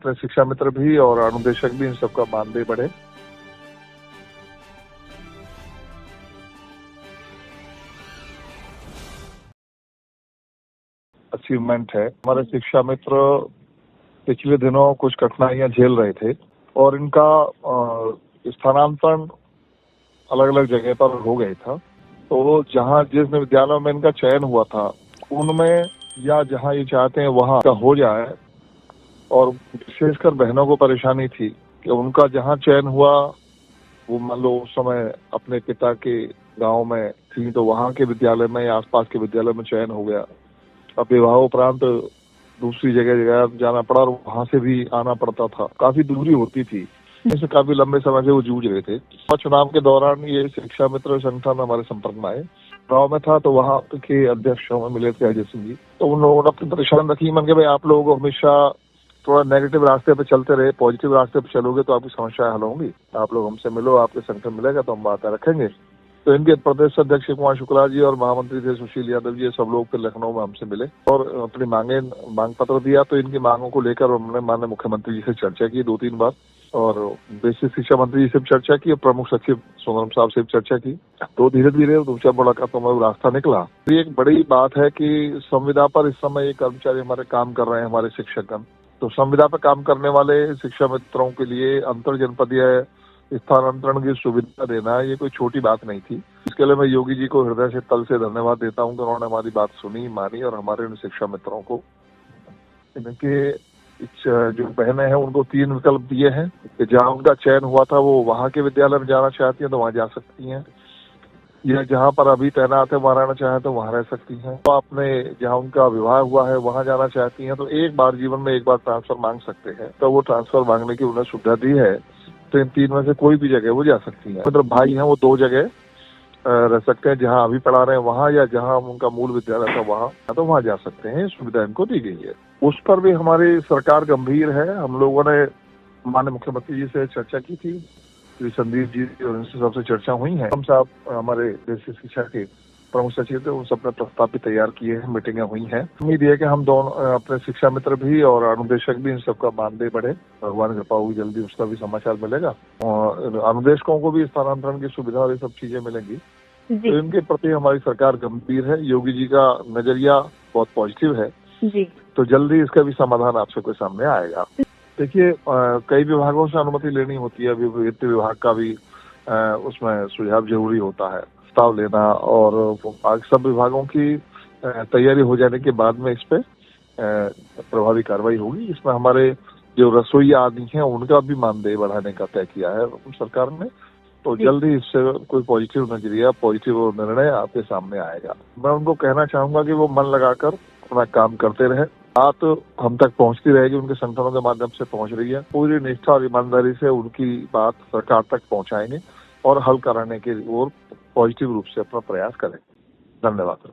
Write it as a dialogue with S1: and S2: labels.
S1: अपने शिक्षा मित्र भी और अनुदेशक भी इन सबका मानदेय बढ़े। अचीवमेंट है। हमारे शिक्षा मित्र पिछले दिनों कुछ कठिनाइयां झेल रहे थे और इनका स्थानांतरण अलग अलग जगह पर हो गया था। तो जहां जिस विद्यालय में इनका चयन हुआ था उनमें या जहां ये चाहते हैं वहां का हो जाए, और विशेषकर बहनों को परेशानी थी कि उनका जहां चयन हुआ वो मान लो उस समय अपने पिता के गांव में थी तो वहां के विद्यालय में या आसपास के विद्यालय में चयन हो गया। अब विवाह उपरांत दूसरी जगह जाना पड़ा और वहां से भी आना पड़ता था, काफी दूरी होती थी। इससे काफी लंबे समय से वो जूझ रहे थे। चुनाव के दौरान ये शिक्षा मित्र संगठन हमारे संपर्क में आए। गाँव में था तो वहाँ के अध्यक्ष में मिले थे अजय सिंह जी, तो उन लोगों ने अपनी परेशानी रखी मन के भाई आप लोग हमेशा थोड़ा नेगेटिव रास्ते पे चलते रहे, पॉजिटिव रास्ते पे चलोगे तो आपकी समस्याएं हल होंगी। आप लोग हमसे मिलो, आपके संगठन मिलेगा तो हम बातें रखेंगे। तो इनके प्रदेश अध्यक्ष कुमार शुक्ला जी और महामंत्री थे सुशील यादव जी, सब लोग फिर लखनऊ में हमसे मिले और अपनी मांग पत्र दिया। तो इनकी मांगों को लेकर उन्होंने माननीय मुख्यमंत्री जी से चर्चा की 2-3 बार, और बेसिक शिक्षा मंत्री जी से भी चर्चा की और प्रमुख सचिव सोनम साहब से भी चर्चा की। तो धीरे धीरे दूसरा बड़ा का रास्ता निकला। ये एक बड़ी बात है कि संविदा पर इस समय ये कर्मचारी हमारे काम कर रहे हैं, हमारे शिक्षकगण। तो संविदा पर काम करने वाले शिक्षा मित्रों के लिए अंतर जनपदीय स्थानांतरण की सुविधा देना ये कोई छोटी बात नहीं थी। इसके लिए मैं योगी जी को हृदय से तल से धन्यवाद देता हूँ कि उन्होंने हमारी बात सुनी, मानी और हमारे उन शिक्षा मित्रों को इनके जो बहनें हैं उनको 3 विकल्प दिए हैं कि जहाँ उनका चयन हुआ था वो वहाँ के विद्यालय में जाना चाहती हैं तो वहाँ जा सकती हैं, या जहाँ पर अभी तैनात है वहाँ रहना चाहे तो वहाँ रह सकती हैं। तो आपने जहाँ उनका विवाह हुआ है वहाँ जाना चाहती हैं तो एक बार जीवन में एक बार ट्रांसफर मांग सकते हैं, तो वो ट्रांसफर मांगने की उन्हें सुविधा दी है। तो इन 3 में से कोई भी जगह वो जा सकती हैं। मतलब भाई हैं वो 2 जगह रह सकते हैं, जहाँ अभी पढ़ा रहे हैं वहाँ या जहाँ उनका मूल विद्यालय था वहाँ, तो वहाँ जा सकते हैं। सुविधा इनको दी गई है। उस पर भी हमारी सरकार गंभीर है। हम लोगों ने माननीय मुख्यमंत्री जी से चर्चा की थी, श्री संदीप जी और इनसे सबसे चर्चा हुई है। हम साहब हमारे बेसिक शिक्षा के प्रमुख सचिव थे, उन सबने प्रस्ताव भी तैयार किए हैं, मीटिंगें हुई हैं। उम्मीद है कि हम दोनों अपने शिक्षा मित्र भी और अनुदेशक भी इन सबका मानदेय बढ़े। भगवान कृपा होगी जल्दी उसका भी समाचार मिलेगा और अनुदेशकों को भी स्थानांतरण की सुविधा और ये सब चीजें मिलेंगी। तो इनके प्रति हमारी सरकार गंभीर है। योगी जी का नजरिया बहुत पॉजिटिव है जी। तो जल्दी इसका भी समाधान आप सबके सामने आएगा। देखिए कई विभागों से अनुमति लेनी होती है, अभी वित्त विभाग का भी उसमें सुझाव जरूरी होता है, प्रस्ताव लेना, और सब विभागों की तैयारी हो जाने के बाद में इस पे प्रभावी कार्रवाई होगी। इसमें हमारे जो रसोईया आदि हैं उनका भी मानदेय बढ़ाने का तय किया है सरकार ने। तो जल्दी इससे कोई पॉजिटिव नजरिया, पॉजिटिव निर्णय आपके सामने आएगा। मैं उनको कहना चाहूंगा कि वो मन लगाकर अपना काम करते रहे। बात हम तक पहुंचती रहेगी, उनके संगठनों के माध्यम से पहुंच रही है। पूरी निष्ठा और ईमानदारी से उनकी बात सरकार तक पहुंचाएंगे और हल कराने के ओर पॉजिटिव रूप से अपना प्रयास करेंगे। धन्यवाद।